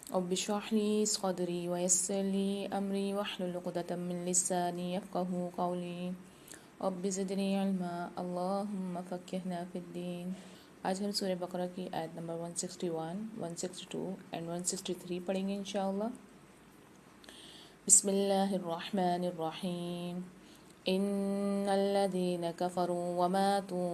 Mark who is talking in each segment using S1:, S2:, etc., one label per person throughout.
S1: رب اشرح لي صدري ويسر لي أمري واحلل عقدة من لساني يفقهوا قولي رب زدني علما اللهم فقهنا في الدين۔ آج ہم سورہ بقرہ کی آیت نمبر 161، 162 اینڈ 163 پڑھیں گے انشاءاللہ۔ بسم اللہ الرحمن الرحیم۔ ان الذين كفروا وماتوا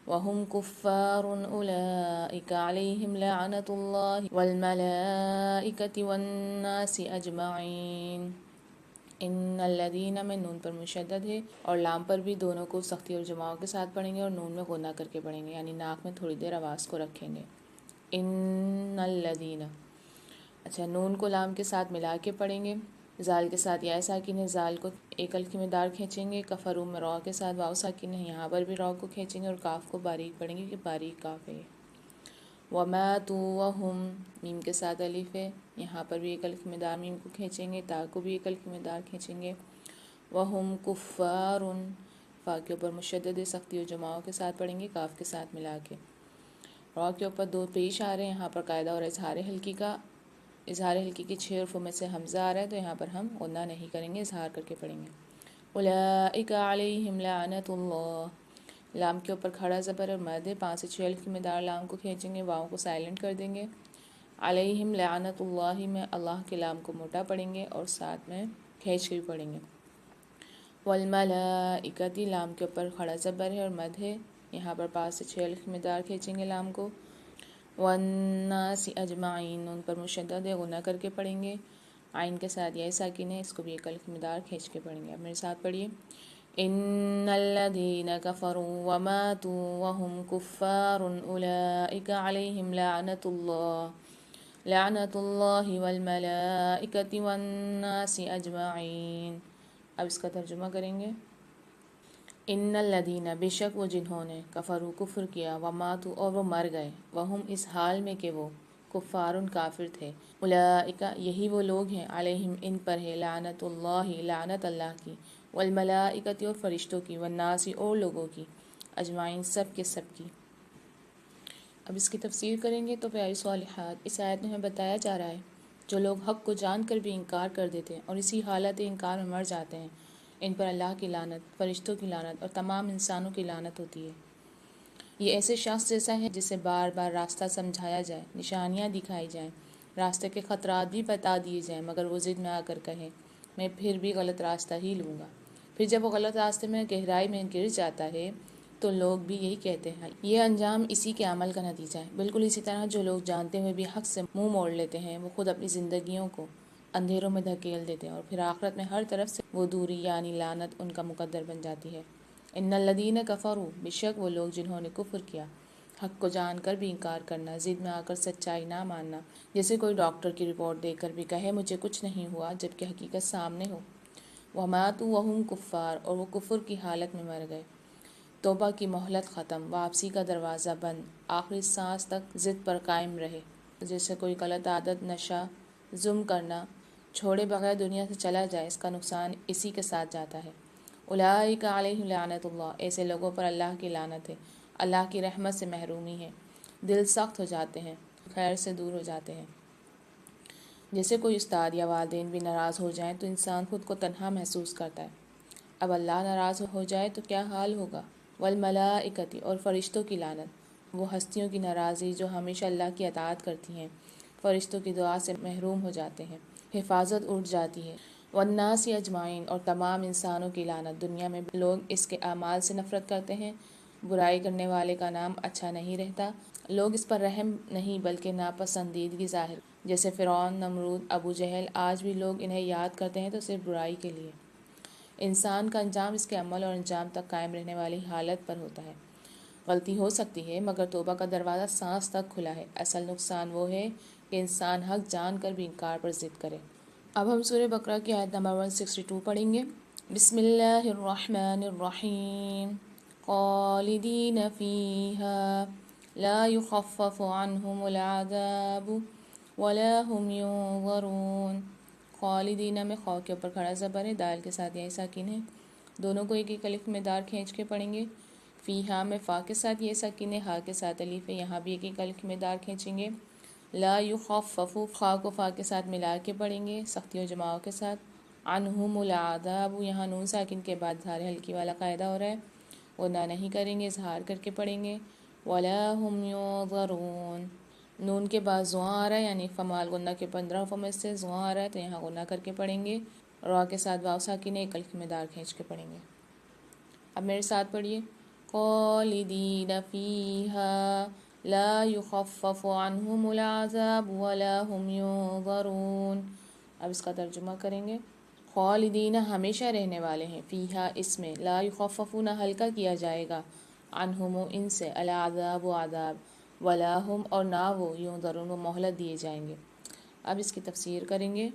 S1: وهم كفار أولئك عليهم لعنة الله والملائكة والناس أجمعين۔ ان الذين میں نون پر مشدد ہے اور لام پر بھی، دونوں کو سختی اور جماعت کے ساتھ پڑھیں گے اور نون میں غنہ کر کے پڑھیں گے، یعنی ناک میں تھوڑی دیر آواز کو رکھیں گے۔ ان الذين، اچھا نون کو لام کے ساتھ ملا کے پڑھیں گے، زال کے ساتھ یا ساکن ہے، زال کو ایک الف کی مقدار کھینچیں گے، کفرو میں را کے ساتھ واو ساکن ہے، یہاں پر بھی را کو کھینچیں گے اور کاف کو باریک پڑھیں گے کہ باریک کاف ہے۔ وماتوا وہم، میم کے ساتھ الف ہے، یہاں پر بھی ایک الف کی مقدار میم کو کھینچیں گے، تا کو بھی ایک الف کی مقدار کھینچیں گے۔ وہم کفار، فا کے اوپر مشدد سختی و جماعوں کے ساتھ پڑھیں گے، کاف کے ساتھ ملا کے۔ را کے اوپر دو پیش آ رہے ہیں، یہاں پر قاعدہ اور اظہار حلقی کا، اظہار حلقی کی 6 حروفوں میں سے حمزہ آ رہا ہے تو یہاں پر ہم غنہ نہیں کریں گے، اظہار کر کے پڑھیں گے۔ اولئک علیہم لعنت اللہ، لام کے اوپر کھڑا زبر اور مد ہے، 5 سے 6 الف کی مقدار لام کو کھینچیں گے، واؤں کو سائلنٹ کر دیں گے۔ علیہم لعنت اللہ میں اللہ کے لام کو موٹا پڑھیں گے اور ساتھ میں کھینچ کے بھی پڑھیں گے۔ والملائکۃ، لام کے اوپر کھڑا زبر ہے اور مد ہے، یہاں پر 5 سے 6 الف کی مقدار کھینچیں گے لام کو۔ والناس اجمعین، نون پر مشدد ہے، غنہ کر کے پڑھیں گے، عین کے ساتھ یا ساکن ہے، اس کو بھی ایک الف مقدار کھینچ کے پڑھیں گے۔ اب میرے ساتھ پڑھیے، ان الذین کفروا وماتوا وهم کفار اولئک علیہم لعنت اللہ والملائکۃ والناس اجمعین۔ اب اس کا ترجمہ کریں گے۔ ان الذین، بے شک وہ جنہوں نے، کفروا کفر کیا، وماتوا اور وہ مر گئے، وہم اس حال میں کہ وہ، کفارن کافر تھے، اولئک یہی وہ لوگ ہیں، علیہم ان پر ہے، لعنت اللہ لعنت اللہ کی، والملائکۃ اور فرشتوں کی، والناس اور لوگوں کی، اجمعین سب کے سب کی۔ اب اس کی تفسیر کریں گے تو پیاری صالحات، اس آیت میں ہمیں بتایا جا رہا ہے جو لوگ حق کو جان کر بھی انکار کر دیتے ہیں اور اسی حالت انکار میں مر جاتے ہیں، ان پر اللہ کی لعنت، فرشتوں کی لعنت اور تمام انسانوں کی لعنت ہوتی ہے۔ یہ ایسے شخص جیسا ہے جسے بار بار راستہ سمجھایا جائے، نشانیاں دکھائی جائیں، راستے کے خطرات بھی بتا دیے جائیں، مگر وہ ضد میں آ کر کہے میں پھر بھی غلط راستہ ہی لوں گا۔ پھر جب وہ غلط راستے میں گہرائی میں گر جاتا ہے تو لوگ بھی یہی کہتے ہیں۔ یہ انجام اسی کے عمل کا نتیجہ ہے۔ بالکل اسی طرح جو لوگ جانتے ہوئے بھی حق سے منہ موڑ لیتے ہیں، وہ خود اپنی زندگیوں کو اندھیروں میں دھکیل دیتے ہیں اور پھر آخرت میں ہر طرف سے وہ دوری یعنی لعنت ان کا مقدر بن جاتی ہے۔ ان الذین کفروا، بے شک وہ لوگ جنہوں نے کفر کیا، حق کو جان کر بھی انکار کرنا، ضد میں آ کر سچائی نہ ماننا، جیسے کوئی ڈاکٹر کی رپورٹ دیکھ کر بھی کہے مجھے کچھ نہیں ہوا جبکہ حقیقت سامنے ہو۔ وماتوا وہم کفار، اور وہ کفر کی حالت میں مر گئے۔ توبہ کی مہلت ختم، واپسی کا دروازہ بند، آخری سانس تک ضد پر قائم رہے، جیسے کوئی غلط عادت، نشہ، ظلم کرنا چھوڑے بغیر دنیا سے چلا جائے، اس کا نقصان اسی کے ساتھ جاتا ہے۔ اولئک علیہم لعنت اللہ، ایسے لوگوں پر اللہ کی لعنت ہے، اللہ کی رحمت سے محرومی ہے، دل سخت ہو جاتے ہیں، خیر سے دور ہو جاتے ہیں۔ جیسے کوئی استاد یا والدین بھی ناراض ہو جائیں تو انسان خود کو تنہا محسوس کرتا ہے، اب اللہ ناراض ہو جائے تو کیا حال ہوگا۔ والملائکۃ، اور فرشتوں کی لعنت، وہ ہستیوں کی ناراضی جو ہمیشہ اللہ کی اطاعت کرتی ہیں، فرشتوں کی دعا سے محروم ہو جاتے ہیں، حفاظت اٹھ جاتی ہے۔ والناس اجمعین، اور تمام انسانوں کی لعنت، دنیا میں لوگ اس کے اعمال سے نفرت کرتے ہیں، برائی کرنے والے کا نام اچھا نہیں رہتا، لوگ اس پر رحم نہیں بلکہ ناپسندیدگی ظاہر، جیسے فرعون، نمرود، ابو جہل، آج بھی لوگ انہیں یاد کرتے ہیں تو صرف برائی کے لیے۔ انسان کا انجام اس کے عمل اور انجام تک قائم رہنے والی حالت پر ہوتا ہے۔ غلطی ہو سکتی ہے مگر توبہ کا دروازہ سانس تک کھلا ہے، اصل نقصان وہ ہے کہ انسان حق جان کر بھی انکار پر ضد کرے۔ اب ہم سورہ بقرہ کی آیت نمبر 162 پڑھیں گے۔ بسم اللہ الرحمن الرحیم۔ خالدین فیہا لا یخفف عنہم العذاب ولا هم ینظرون۔ خالدین میں خاء کے اوپر کھڑا زبر ہے، دال کے ساتھ یہ ساکن ہے، دونوں کو ایک ایک الف میں دار کھینچ کے پڑھیں گے۔ فیہا میں فا کے ساتھ یہ ساکن ہے، ہا کے ساتھ الف ہے، یہاں بھی ایک ایک الف میں دار کھینچیں گے۔ لا یخفف، خا کو فا کے ساتھ ملا کے پڑھیں گے سختی و جماعوں کے ساتھ. عنہم العذاب، یہاں نون ساکن کے بعد اظہار ہلکی والا قاعدہ ہو رہا ہے، غنہ نہیں کریں گے، اظہار کر کے پڑھیں گے. ولا هم ينظرون، نون کے بعد زواں آ رہا ہے، یعنی فمال غنہ کے 15 حروف میں سے زواں آ رہا ہے تو یہاں غنہ کر کے پڑھیں گے. را کے ساتھ واو ساکن ہے، ایک الف میں دار کھینچ کے پڑھیں گے. اب میرے ساتھ پڑھیے. خالدین فیہا لا یخفف عنہم العذاب ولا هم ینظرون. اب اس کا ترجمہ کریں گے. خالدین ہمیشہ رہنے والے ہیں، فیہا اس میں، لا یخفف نہ ہلکا کیا جائے گا، عنہم ان سے، العذاب و عذاب، ولا ہم اور نہ وہ، ینظرون وہ مہلت دیے جائیں گے. اب اس کی تفسیر کریں گے.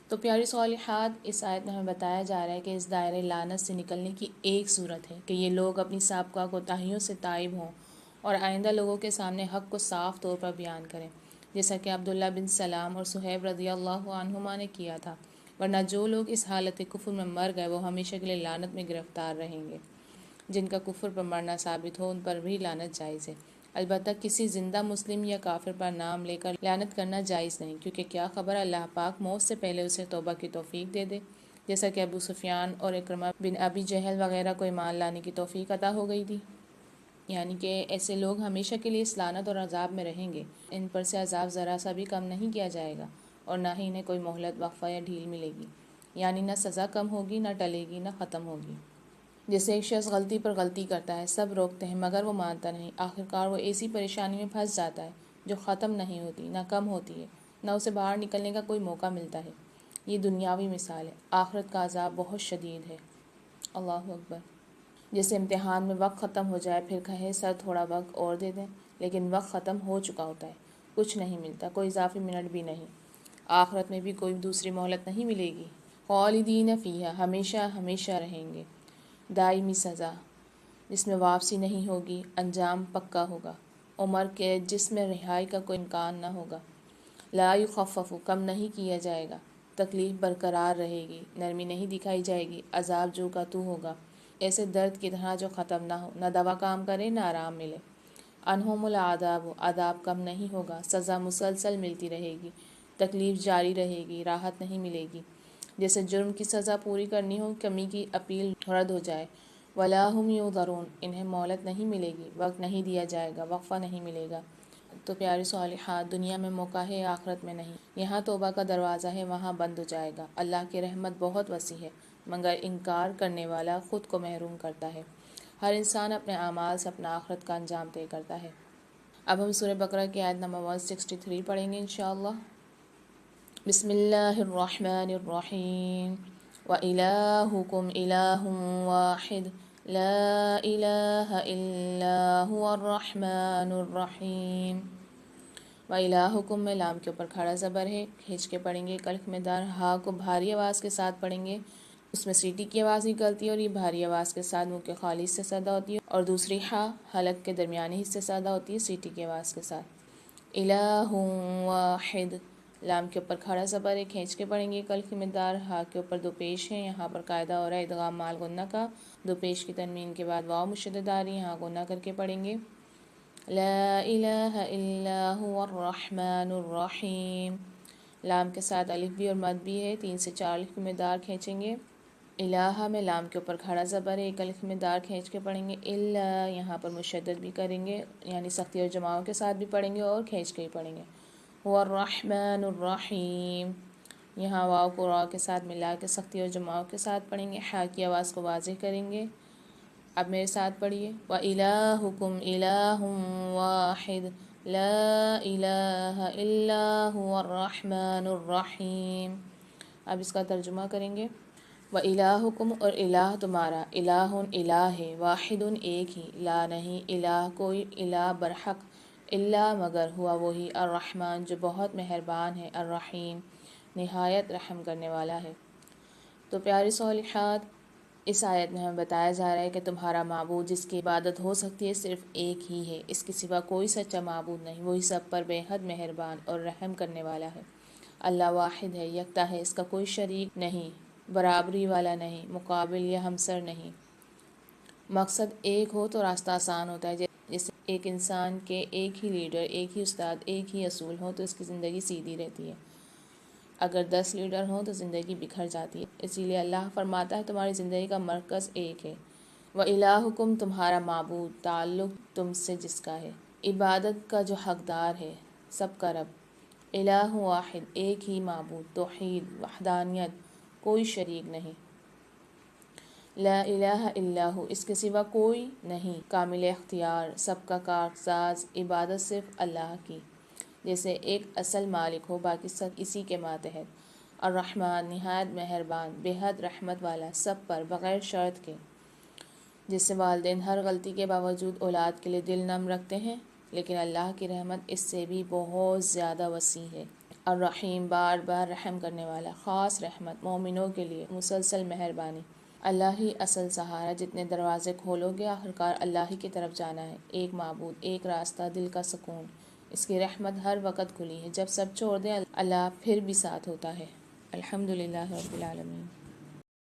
S1: تو پیاری صالحات، اس آیت میں ہمیں بتایا جا رہا ہے کہ اس دائرۂ لعنت سے نکلنے کی ایک صورت ہے کہ یہ لوگ اپنی سابقہ کوتاہیوں سے تائب ہوں اور آئندہ لوگوں کے سامنے حق کو صاف طور پر بیان کریں، جیسا کہ عبداللہ بن سلام اور صہیب رضی اللہ عنہما نے کیا تھا. ورنہ جو لوگ اس حالت کفر میں مر گئے وہ ہمیشہ کے لیے لعنت میں گرفتار رہیں گے. جن کا کفر پر مرنا ثابت ہو ان پر بھی لعنت جائز ہے. البتہ کسی زندہ مسلم یا کافر پر نام لے کر لعنت کرنا جائز نہیں، کیونکہ کیا خبر اللہ پاک موت سے پہلے اسے توبہ کی توفیق دے دے، جیسا کہ ابو سفیان اور اکرمہ بن ابی جہل وغیرہ کو ایمان لانے کی توفیق عطا ہو گئی تھی. یعنی کہ ایسے لوگ ہمیشہ کے لیے اس لعنت اور عذاب میں رہیں گے، ان پر سے عذاب ذرا سا بھی کم نہیں کیا جائے گا اور نہ ہی انہیں کوئی مہلت، وقفہ یا ڈھیل ملے گی. یعنی نہ سزا کم ہوگی، نہ ٹلے گی، نہ ختم ہوگی. جیسے ایک شخص غلطی پر غلطی کرتا ہے، سب روکتے ہیں مگر وہ مانتا نہیں، آخرکار وہ ایسی پریشانی میں پھنس جاتا ہے جو ختم نہیں ہوتی، نہ کم ہوتی ہے، نہ اسے باہر نکلنے کا کوئی موقع ملتا ہے. یہ دنیاوی مثال ہے، آخرت کا عذاب بہت شدید ہے. اللہ اکبر. جیسے امتحان میں وقت ختم ہو جائے پھر کہے سر تھوڑا وقت اور دے دیں، لیکن وقت ختم ہو چکا ہوتا ہے، کچھ نہیں ملتا، کوئی اضافی منٹ بھی نہیں. آخرت میں بھی کوئی دوسری مہلت نہیں ملے گی. خالدین فیہا، ہمیشہ ہمیشہ رہیں گے. دائمی سزا جس میں واپسی نہیں ہوگی، انجام پکا ہوگا. عمر قید جس میں رہائی کا کوئی امکان نہ ہوگا. لا یخفف، کم نہیں کیا جائے گا، تکلیف برقرار رہے گی، نرمی نہیں دکھائی جائے گی، عذاب جو کا تو ہوگا، ایسے درد کی طرح جو ختم نہ ہو، نہ دوا کام کرے نہ آرام ملے. عنہم العذاب، عذاب کم نہیں ہوگا، سزا مسلسل ملتی رہے گی، تکلیف جاری رہے گی، راحت نہیں ملے گی. جیسے جرم کی سزا پوری کرنی ہو، کمی کی اپیل رد ہو جائے. ولا هم ینظرون، انہیں مہلت نہیں ملے گی، وقت نہیں دیا جائے گا، وقفہ نہیں ملے گا. تو پیاری صالحات، دنیا میں موقع ہے، آخرت میں نہیں. یہاں توبہ کا دروازہ ہے، وہاں بند ہو جائے گا. اللہ کی رحمت بہت وسیع ہے، مگر انکار کرنے والا خود کو محروم کرتا ہے. ہر انسان اپنے اعمال سے اپنا آخرت کا انجام طے کرتا ہے. اب ہم سورہ بقرہ کی آیت نمبر 163 پڑھیں گے انشاءاللہ. بسم اللہ الرحمن الرحیم. وَإِلَٰهُكُمْ إِلَٰهٌ وَاحِدٌ لَا إِلَٰهَ إِلَّا هُوَ الرَّحْمَٰنُ الرَّحِيمُ. وَإِلَٰهُكُمْ میں لام کے اوپر کھڑا زبر ہے، کھینچ کے پڑھیں گے، کلف میں دار. ہا کو بھاری آواز کے ساتھ پڑھیں گے، اس میں سیٹی کی آواز نکلتی ہے اور یہ بھاری آواز کے ساتھ منہ کے خالی سے صدا ہوتی ہے، اور دوسری ہا حلق کے درمیانی حصے صدا ہوتی ہے سیٹی کی آواز کے ساتھ. الہ واحد، لام کے اوپر کھڑا زبر ہے، کھینچ کے پڑھیں گے، کلف میں دار. ہا کے اوپر دو پیش ہیں، یہاں پر قاعدہ ہو رہا ہے ادغام مال غنہ کا. دو پیش کی تنوین کے بعد واو مشدد آ رہی ہے، یہاں غنہ کر کے پڑھیں گے. لا الہ الا هو الرحمن الرحیم، لام کے ساتھ الف بھی اور مد بھی ہے، 3 سے 4 الف میں دار کھینچیں گے. الہ میں لام کے اوپر کھڑا زبر ہے، ایک الف میں دار کھینچ کے پڑھیں گے. الا یہاں پر مشدد بھی کریں گے، یعنی سختی اور جماعوں کے ساتھ بھی پڑھیں گے اور کھینچ کے ہی پڑھیں گے. هو الرحمن الرحیم، یہاں واو کو را کے ساتھ ملا کے سختی اور جماعوں کے ساتھ پڑھیں گے، حا کی آواز کو واضح کریں گے. اب میرے ساتھ پڑھیے. وَإِلَٰهُكُمْ إِلَٰهٌ وَاحِدٌ لَا إِلَٰهَ إِلَّا هُوَ الرَّحْمَٰنُ الرَّحِيمُ. اب اس کا ترجمہ کریں گے. وَإِلَٰهُكُمْ، اور الہ تمہارا، الہ الہ ہے، واحد ایک ہی، لا نہیں، الہ کوئی الہ برحق، الا مگر، ہوا وہی، الرحمن جو بہت مہربان ہے، الرحیم نہایت رحم کرنے والا ہے. تو پیاری صالحات، اس آیت میں ہمیں بتایا جا رہا ہے کہ تمہارا معبود جس کی عبادت ہو سکتی ہے صرف ایک ہی ہے، اس کے سوا کوئی سچا معبود نہیں، وہی سب پر بے حد مہربان اور رحم کرنے والا ہے. اللہ واحد ہے، یکتا ہے، اس کا کوئی شریک نہیں، برابری والا نہیں، مقابل یا ہمسر نہیں. مقصد ایک ہو تو راستہ آسان ہوتا ہے، جیسے ایک انسان کے ایک ہی لیڈر، ایک ہی استاد، ایک ہی اصول ہوں تو اس کی زندگی سیدھی رہتی ہے، اگر 10 لیڈر ہوں تو زندگی بکھر جاتی ہے۔ اسی لیے اللہ فرماتا ہے تمہاری زندگی کا مرکز ایک ہے، وَإِلَٰهُكُمْ تمہارا معبود، تعلق تم سے جس کا ہے، عبادت کا جو حقدار ہے، سب کا رب، الہ واحد، ایک ہی معبود، توحید، وحدانیت، کوئی شریک نہیں، لا الہ الا ہو، اس کے سوا کوئی نہیں، کامل اختیار، سب کا کارساز، عبادت صرف اللہ کی، جیسے ایک اصل مالک ہو، باقی سب اسی کے ماتحت، الرحمن نہایت مہربان، بے حد رحمت والا، سب پر بغیر شرط کے، جس سے والدین ہر غلطی کے باوجود اولاد کے لیے دل نم رکھتے ہیں، لیکن اللہ کی رحمت اس سے بھی بہت زیادہ وسیع ہے۔ الرحیم، بار بار رحم کرنے والا، خاص رحمت مومنوں کے لیے، مسلسل مہربانی، اللہ ہی اصل سہارا، جتنے دروازے کھولو گے آخرکار اللہ ہی کی طرف جانا ہے، ایک معبود، ایک راستہ، دل کا سکون، اس کی رحمت ہر وقت کھلی ہے، جب سب چھوڑ دیں اللہ پھر بھی ساتھ ہوتا ہے۔ الحمدللہ رب العالمین۔